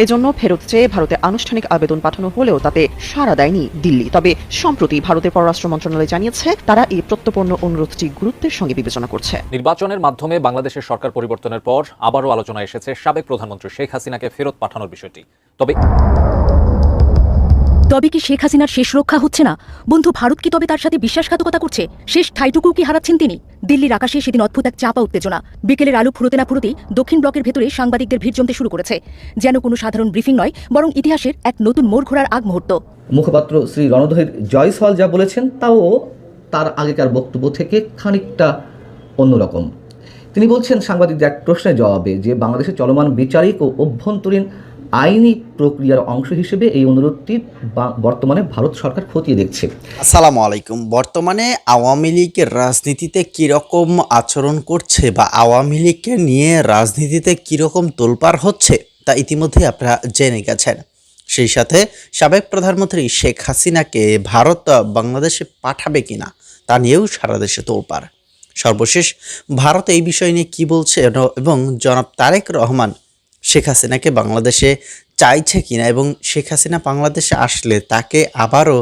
এজন্য ফেরত চেয়ে ভারতে আনুষ্ঠানিক আবেদন পাঠানো হলেও তাতে সাড়া দেয়নি দিল্লি। তবে সম্প্রতি ভারতের পররাষ্ট্র মন্ত্রণালয় জানিয়েছে তারা এই প্রত্যর্পণ অনুরোধটি গুরুত্বের সঙ্গে বিবেচনা করছে। নির্বাচনের মাধ্যমে বাংলাদেশের সরকার পরিবর্তনের পর আবারও আলোচনায় এসেছে সাবেক প্রধানমন্ত্রী শেখ হাসিনাকে ফেরত পাঠানোর বিষয়টি। তবে কি শেখ হাসিনার শেষ রক্ষা হচ্ছে না? বন্ধু ভারত কি তবে তার সাথে বিশ্বাসঘাতকতা করছে? শেষ ঠাইটুকু কি হারাচ্ছেন তিনি? দিল্লির আকাশে সেদিন অদ্ভুত এক চাপা উত্তেজনা। বিকেলের আলো ফুরোতে না ফুরোতেই দক্ষিণ ব্লকের ভেতরে সাংবাদিকদের ভিড় জমতে শুরু করেছে। যেন কোনো সাধারণ ব্রিফিং নয়, বরং ইতিহাসের এক নতুন মোড় ঘোরার আগ মুহূর্ত। মুখপাত্র শ্রী রণধীর জয়সওয়াল যা বলেছেন তাও তার আগেকার বক্তব্য থেকে খানিকটা অন্যরকম। তিনি বলছেন সাংবাদিকদের এক প্রশ্নের জবাবে যে বাংলাদেশের চলমান বিচারিক ও অভ্যন্তরীণ আইনি প্রক্রিয়ার অংশ হিসেবে এই অনুরোধটি বর্তমানে ভারত সরকার খতিয়ে দেখছে। আসসালামু আলাইকুম। বর্তমানে আওয়ামী লীগের রাজনীতিতে কীরকম আচরণ করছে বা আওয়ামী লীগকে নিয়ে রাজনীতিতে কীরকম তোলপাড় হচ্ছে তা ইতিমধ্যে আপনারা জেনে গেছেন। সেই সাথে সাবেক প্রধানমন্ত্রী শেখ হাসিনাকে ভারত বাংলাদেশে পাঠাবে কিনা তা নিয়েও সারা দেশে তোলপাড়। সর্বশেষ ভারত এই বিষয় নিয়ে কী বলছে এবং জনাব তারেক রহমান শেখ হাসিনাকে বাংলাদেশে চাইছে কিনা এবং শেখ হাসিনা বাংলাদেশে আসলে তাকে আবারও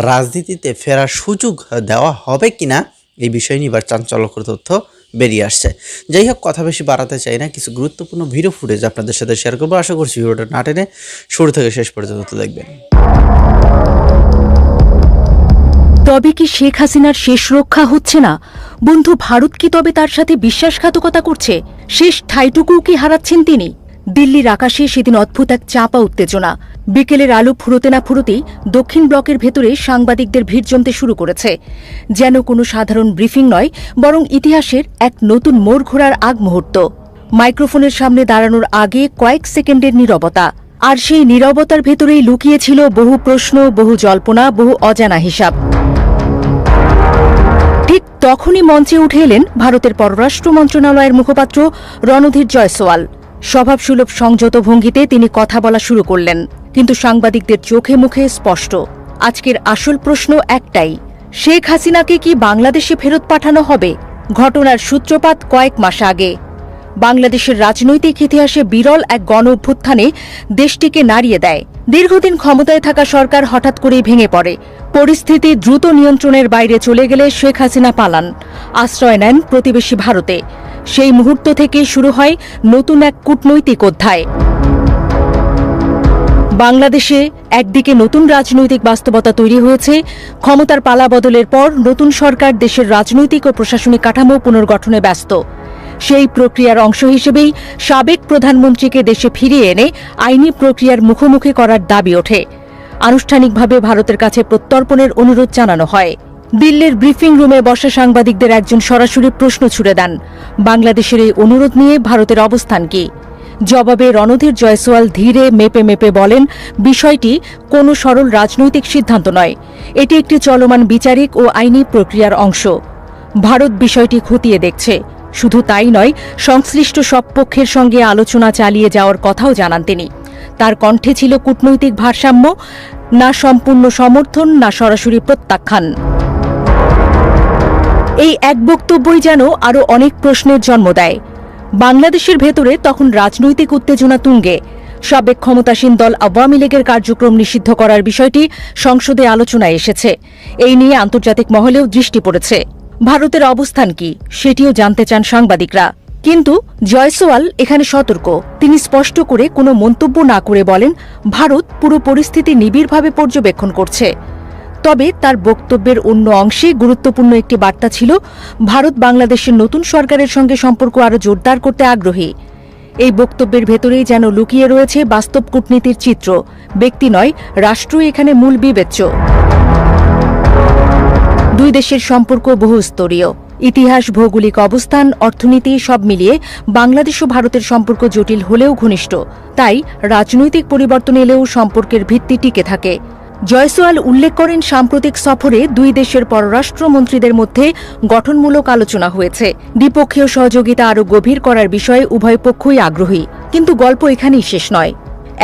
রাজনীতিতে ফেরার সুযোগ দেওয়া হবে কিনা এই বিষয় নিয়ে এবার চাঞ্চল্যকর তথ্য বেরিয়ে আসছে। যাই হোক, কথা বেশি বাড়াতে চাই না, কিছু গুরুত্বপূর্ণ ভিডিও ফুটেজ আপনাদের সাথে শেয়ার করবো। আশা করছি ভিডিওটা না টেনে শুরু থেকে শেষ পর্যন্ত দেখবেন। তবে কি শেখ হাসিনার শেষ রক্ষা হচ্ছে না? বন্ধু ভারত কি তবে তার সাথে বিশ্বাসঘাতকতা করছে? শেষ ঠাইটুকু কি হারাচ্ছেন তিনি? দিল্লির আকাশে সেদিন অদ্ভুত এক চাপা উত্তেজনা। বিকেলের আলো ফুরোতে না ফুরোতেই দক্ষিণ ব্লকের ভেতরে সাংবাদিকদের ভিড় জমতে শুরু করেছে। যেন কোনো সাধারণ ব্রিফিং নয়, বরং ইতিহাসের এক নতুন মোড় ঘোরার আগ মুহূর্ত। মাইক্রোফোনের সামনে দাঁড়ানোর আগে কয়েক সেকেন্ডের নীরবতা, আর সেই নীরবতার ভেতরেই লুকিয়েছিল বহু প্রশ্ন, বহু জল্পনা, বহু অজানা হিসাব। ঠিক তখনই মঞ্চে উঠে এলেন ভারতের পররাষ্ট্র মন্ত্রণালয়ের মুখপাত্র রণধীর জয়সওয়াল। স্বভাবসুলভ সংযত ভঙ্গিতে তিনি কথা বলা শুরু করলেন, কিন্তু সাংবাদিকদের চোখে মুখে স্পষ্ট আজকের আসল প্রশ্ন একটাই, শেখ হাসিনাকে কি বাংলাদেশে ফেরত পাঠানো হবে? ঘটনার সূত্রপাত কয়েক মাস আগে। বাংলাদেশের রাজনৈতিক ইতিহাসে বিরল এক গণ অভ্যুত্থানে দেশটিকে নাড়িয়ে দেয়। দীর্ঘদিন ক্ষমতায় থাকা সরকার হঠাৎ করেই ভেঙে পড়ে। পরিস্থিতি দ্রুত নিয়ন্ত্রণের বাইরে চলে গেলে শেখ হাসিনা পালান, আশ্রয় নেন প্রতিবেশী ভারতে। সেই মুহূর্ত থেকে শুরু হয় নতুন এক কূটনৈতিক অধ্যায়। বাংলাদেশে একদিকে নতুন রাজনৈতিক বাস্তবতা তৈরি হয়েছে। ক্ষমতার পালা বদলের পর নতুন সরকার দেশের রাজনৈতিক ও প্রশাসনিক কাঠামো পুনর্গঠনে ব্যস্ত। সেই প্রক্রিয়ার অংশ হিসেবেই সাবেক প্রধানমন্ত্রীকে দেশে ফিরিয়ে এনে আইনি প্রক্রিয়ার মুখোমুখি করার দাবি ওঠে। আনুষ্ঠানিকভাবে ভারতের কাছে প্রত্যর্পণের অনুরোধ জানানো হয়। দিল্লির ব্রিফিং রুমে বসা সাংবাদিকদের একজন সরাসরি প্রশ্ন ছুড়ে দেন, বাংলাদেশের এই অনুরোধ নিয়ে ভারতের অবস্থান কি? জবাবে রণধীর জয়সওয়াল ধীরে মেপে মেপে বলেন, বিষয়টি কোনো সরল রাজনৈতিক সিদ্ধান্ত নয়, এটি একটি চলমান বিচারিক ও আইনি প্রক্রিয়ার অংশ। ভারত বিষয়টি খতিয়ে দেখছে। শুধু তাই নয়, সংশ্লিষ্ট সব পক্ষের সঙ্গে আলোচনা চালিয়ে যাওয়ার কথাও জানান তিনি। তার কণ্ঠে ছিল কূটনৈতিক ভারসাম্য, না সম্পূর্ণ সমর্থন, না সরাসরি প্রত্যাখ্যান। এই এক বক্তব্যই যেন আরও অনেক প্রশ্নের জন্ম দেয়। বাংলাদেশের ভেতরে তখন রাজনৈতিক উত্তেজনা তুঙ্গে। সাবেক ক্ষমতাসীন দল আওয়ামী লীগের কার্যক্রম নিষিদ্ধ করার বিষয়টি সংসদে আলোচনায় এসেছে। এই নিয়ে আন্তর্জাতিক মহলেও দৃষ্টি পড়েছে। ভারতের অবস্থান কি সেটিও জানতে চান সাংবাদিকরা। কিন্তু জয়সওয়াল এখানে সতর্ক। তিনি স্পষ্ট করে কোনো মন্তব্য না করে বলেন, ভারত পুরো পরিস্থিতি নিবিড়ভাবে পর্যবেক্ষণ করছে। তবে তার বক্তব্যের অন্য অংশে গুরুত্বপূর্ণ একটি বার্তা ছিল, ভারত বাংলাদেশের নতুন সরকারের সঙ্গে সম্পর্ক আরও জোরদার করতে আগ্রহী। এই বক্তব্যের ভেতরেই যেন লুকিয়ে রয়েছে বাস্তব কূটনীতির চিত্র। ব্যক্তি নয়, রাষ্ট্রই এখানে মূল বিবেচ্য। দুই দেশের সম্পর্ক বহুস্তরীয়। ইতিহাস, ভৌগোলিক অবস্থান, অর্থনীতি সব মিলিয়ে বাংলাদেশ ও ভারতের সম্পর্ক জটিল হলেও ঘনিষ্ঠ। তাই রাজনৈতিক পরিবর্তন এলেও সম্পর্কের ভিত্তি টিকে থাকে। জয়সওয়াল উল্লেখ করেন, সাম্প্রতিক সফরে দুই দেশের পররাষ্ট্রমন্ত্রীদের মধ্যে গঠনমূলক আলোচনা হয়েছে। দ্বিপক্ষীয় সহযোগিতা আরও গভীর করার বিষয়ে উভয় পক্ষই আগ্রহী। কিন্তু গল্প এখানেই শেষ নয়।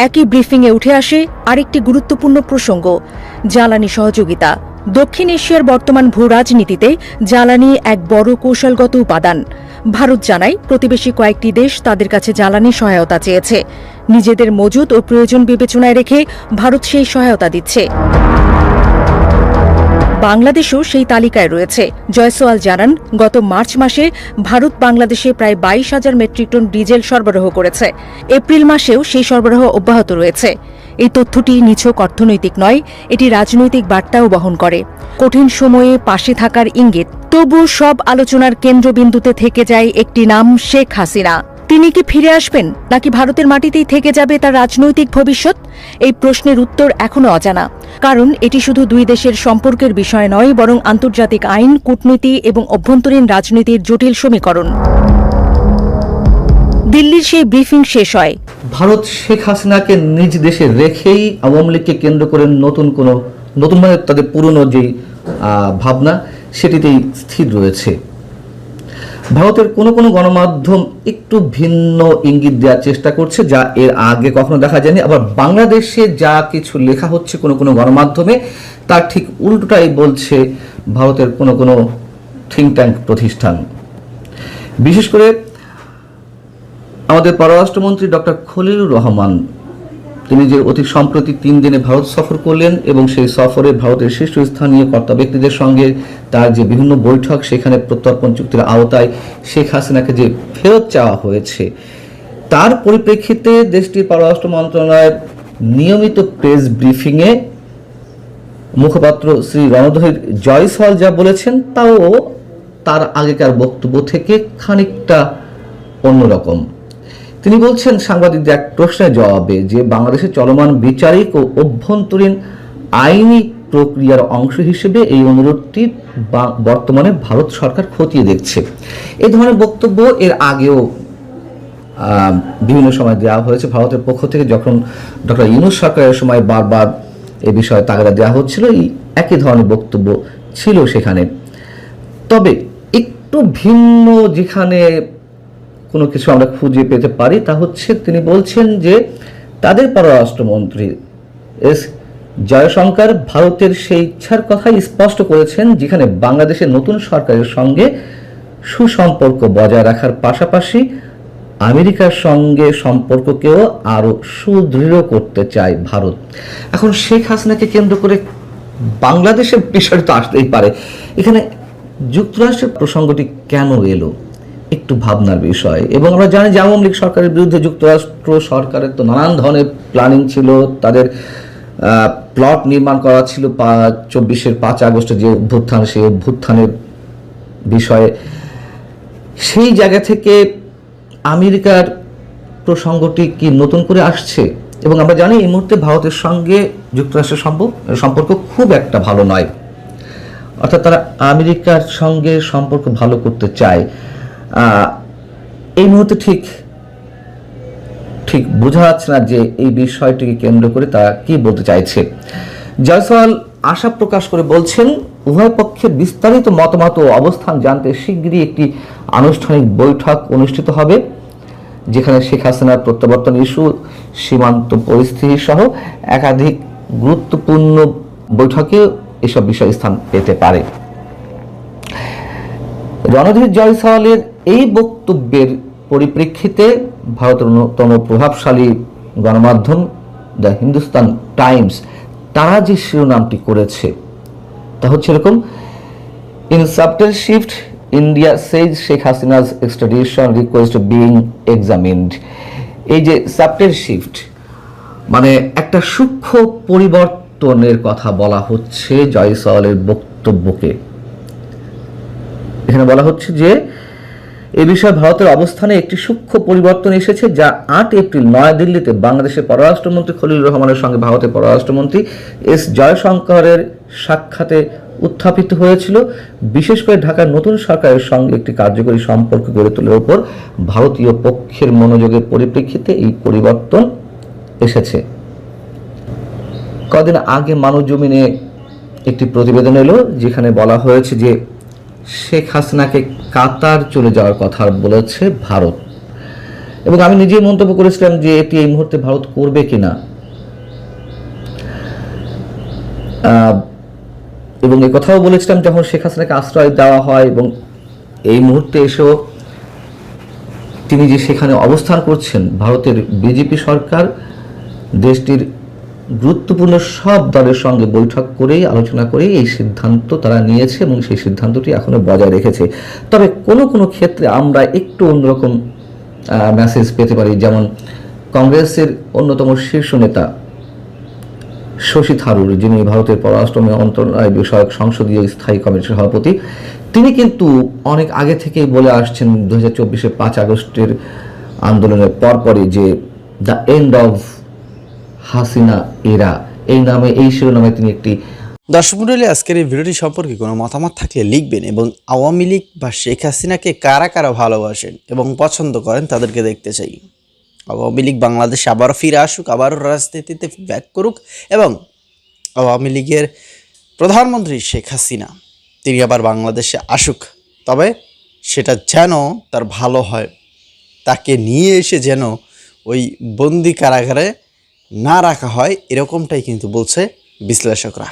একই ব্রিফিংয়ে উঠে আসে আরেকটি গুরুত্বপূর্ণ প্রসঙ্গ, জ্বালানি সহযোগিতা। দক্ষিণ এশিয়ার বর্তমান ভূ রাজনীতিতে জ্বালানি এক বড় কৌশলগত উপাদান। ভারত জানায়, প্রতিবেশী কয়েকটি দেশ তাদের কাছে জ্বালানি সহায়তা চেয়েছে। নিজেদের মজুদ ও প্রয়োজন বিবেচনায় রেখে ভারত সেই সহায়তা দিচ্ছে। বাংলাদেশও সেই তালিকায় রয়েছে। জয়সওয়াল জানান, গত মার্চ মাসে ভারত বাংলাদেশে প্রায় 22,000 মেট্রিক টন ডিজেল সরবরাহ করেছে। এপ্রিল মাসেও সেই সরবরাহ অব্যাহত রয়েছে। এই তথ্যটি নিছক অর্থনৈতিক নয়, এটি রাজনৈতিক বার্তাও বহন করে। কঠিন সময়ে পাশে থাকার ইঙ্গিত। তবু সব আলোচনার কেন্দ্রবিন্দুতে থেকে যায় একটি নাম, শেখ হাসিনা। তিনি কি ফিরে আসবেন, নাকি ভারতের মাটিতেই থেকে যাবে তার রাজনৈতিক ভবিষ্যৎ? এই প্রশ্নের উত্তর এখনো অজানা, কারণ এটি শুধু দুই দেশের সম্পর্কের বিষয় নয়, বরং আন্তর্জাতিক আইন, কূটনীতি এবং অভ্যন্তরীণ রাজনীতির জটিল সমীকরণ। দিল্লির সেই ব্রিফিং শেষ হয়। ভারত শেখ হাসিনাকে নিজ দেশে রেখেই আওয়ামী লীগকে কেন্দ্র করে নতুন মানে তাদের পুরনো যেই ভাবনা সেটিতেই স্থির রয়েছে। ভারতের কোনো গণমাধ্যম একটু ভিন্ন ইঙ্গিত দেওয়ার চেষ্টা করছে, যা এর আগে কখনো দেখা যায়নি। আবার বাংলাদেশে যা কিছু লেখা হচ্ছে কোনো গণমাধ্যমে, তার ঠিক উল্টোটাই বলছে ভারতের কোনো থিঙ্ক ট্যাঙ্ক প্রতিষ্ঠান। বিশেষ করে আমাদের পররাষ্ট্রমন্ত্রী ডক্টর খলিলুর রহমান, তিনি যে অতি সম্প্রতি 3 দিনে ভারত সফর করলেন এবং সেই সফরে ভারতের শীর্ষস্থানীয় কর্তা ব্যক্তিদের সঙ্গে তার যে বিভিন্ন বৈঠক, সেখানে প্রত্যর্পণ চুক্তির আওতায় শেখ হাসিনাকে যে ফেরত চাওয়া হয়েছে, তার পরিপ্রেক্ষিতে দেশটির পররাষ্ট্র মন্ত্রণালয়ের নিয়মিত প্রেস ব্রিফিংয়ে মুখপাত্র শ্রী রণধীর জয়সওয়াল যা বলেছেন, তাও তার আগেকার বক্তব্য থেকে খানিকটা অন্যরকম। তিনি বলছেন সাংবাদিকদের এক প্রশ্নের জবাবে যে বাংলাদেশের চলমান বিচারিক ও অভ্যন্তরীণ আইনি প্রক্রিয়ার অংশ হিসেবে এই অনুরোধটি বর্তমানে ভারত সরকার খতিয়ে দেখছে। এই ধরনের বক্তব্য এর আগেও বিভিন্ন সময় দেওয়া হয়েছে ভারতের পক্ষ থেকে। যখন ডক্টর ইউনূস সরকারের সময় বারবার এ বিষয়ে তাগাদা দেওয়া হচ্ছিল, এই একই ধরনের বক্তব্য ছিল সেখানে। তবে একটু ভিন্ন যেখানে কোনো কিছু আমরা খুঁজে পেতে পারি, তা হচ্ছে তিনি বলছেন যে তাদের পররাষ্ট্রমন্ত্রী এস জয়শঙ্কর ভারতের সেই ইচ্ছার কথাই স্পষ্ট করেছেন, যেখানে বাংলাদেশের নতুন সরকারের সঙ্গে সুসম্পর্ক বজায় রাখার পাশাপাশি আমেরিকার সঙ্গে সম্পর্ককেও আরও সুদৃঢ় করতে চায় ভারত। এখন শেখ হাসিনাকে কেন্দ্র করে বাংলাদেশের বিষয় তো আসতেই পারে। এখানে যুক্তরাষ্ট্রের প্রসঙ্গটি কেন এলো, একটু ভাবনার বিষয়। এবং আমরা জানি যে আওয়ামী লীগ সরকারের বিরুদ্ধে যুক্তরাষ্ট্র সরকারের তো নানান ধরনের প্ল্যানিং ছিল, তাদের প্লট নির্মাণ করা ছিল 24-এর 5 আগস্টের যে অভ্যুত্থান, সেই অভ্যুত্থানের বিষয়ে। সেই জায়গা থেকে আমেরিকার প্রসঙ্গটি কি নতুন করে আসছে? এবং আমরা জানি এই মুহূর্তে ভারতের সঙ্গে যুক্তরাষ্ট্রের সম্পর্ক খুব একটা ভালো নয়, অর্থাৎ তারা আমেরিকার সঙ্গে সম্পর্ক ভালো করতে চায়। এই মুহূর্তে ঠিক বোঝা যাচ্ছে না যে এই বিষয়টিকে কেন্দ্র করে তারা কি বলতে চাইছে। জয়সওয়াল আশা প্রকাশ করে বলছেন, উভয় পক্ষের বিস্তারিত মতামত ও অবস্থান জানতে শিগগিরই একটি আনুষ্ঠানিক বৈঠক অনুষ্ঠিত হবে, যেখানে শেখ হাসিনার প্রত্যাবর্তন ইস্যু, সীমান্ত পরিস্থিতি সহ একাধিক গুরুত্বপূর্ণ বৈঠকে এসব বিষয় স্থান পেতে পারে। রণধীর জয়সওয়ালের এই বক্তব্যের পরিপ্রেক্ষিতে ভারতের অন্যতম প্রভাবশালী গণমাধ্যম দ্য হিন্দুস্তান টাইমস তারা যে শিরোনামটি করেছে তা হচ্ছে এরকম, in subtle shift India Sage Sheikh Hasina's extradition request being examined. এই যে সাবটেল শিফট মানে একটা সূক্ষ্ম পরিবর্তনের কথা বলা হচ্ছে জয়সওয়ালের বক্তব্যকে। এখানে বলা হচ্ছে যে এ বিষয়ে ভারতের অবস্থানে একটি সূক্ষ্ম পরিবর্তন এসেছে, যা 8 এপ্রিল নয়াদিল্লিতে বাংলাদেশের পররাষ্ট্রমন্ত্রী খলিলুর রহমানের সঙ্গে ভারতের পররাষ্ট্রমন্ত্রী এস জয়শঙ্করের সাক্ষাতে উত্থাপিত হয়েছিল। বিশেষ করে ঢাকার নতুন সরকারের সঙ্গে একটি কার্যকরী সম্পর্ক গড়ে তোলার উপর ভারতীয় পক্ষের মনোযোগের পরিপ্রেক্ষিতে এই পরিবর্তন এসেছে। কদিন আগে মানবজমিনে একটি প্রতিবেদন এলো, যেখানে বলা হয়েছে যে শেখ হাসিনাকে কাতার চলে যাওয়ার কথা বলেছে ভারত। এবং আমি নিজেই মন্তব্য করেছিলাম যে এটি এই মুহূর্তে ভারত করবে কিনা, এবং এই কথাও বলেছিলাম যখন শেখ হাসিনাকে আশ্রয় দেওয়া হয় এবং এই মুহূর্তে এসেও তিনি যে সেখানে অবস্থান করছেন, ভারতের বিজেপি সরকার দেশটির গুরুত্বপূর্ণ সব দলের সঙ্গে বৈঠক করেই আলোচনা করেই এই সিদ্ধান্ত তারা নিয়েছে এবং সেই সিদ্ধান্তটি এখনো বজায় রেখেছে। তবে কোনো কোনো ক্ষেত্রে আমরা একটু অন্যরকম মেসেজ পেতে পারি। যেমন কংগ্রেসের অন্যতম শীর্ষ নেতা শশী থারুর, যিনি ভারতের পররাষ্ট্র মন্ত্রণালয় বিষয়ক সংসদীয় স্থায়ী কমিটির সভাপতি, তিনি কিন্তু অনেক আগে থেকেই বলে আসছেন 2024-এর 5 আগস্টের আন্দোলনের পরপরই যে দ্য এন্ড অফ হাসিনা এরা, এই শিরোনামে তিনি একটি দর্শক মণ্ডলী, আজকের এই ভিডিওটি সম্পর্কে কোনো মতামত থাকলে লিখবেন এবং আওয়ামী লীগ বা শেখ হাসিনাকে কারা কারা ভালোবাসেন এবং পছন্দ করেন তাদেরকে দেখতে চাই। আওয়ামী লীগ বাংলাদেশে আবারও ফিরে আসুক, আবারও রাজনীতিতে ব্যাক করুক এবং আওয়ামী লীগের প্রধানমন্ত্রী শেখ হাসিনা তিনি আবার বাংলাদেশে আসুক, তবে সেটা যেন তার ভালো হয়, তাকে নিয়ে এসে যেন ওই বন্দি কারাগারে না রাখা হয়, এরকমটাই কিন্তু বলছে বিশ্লেষকরা।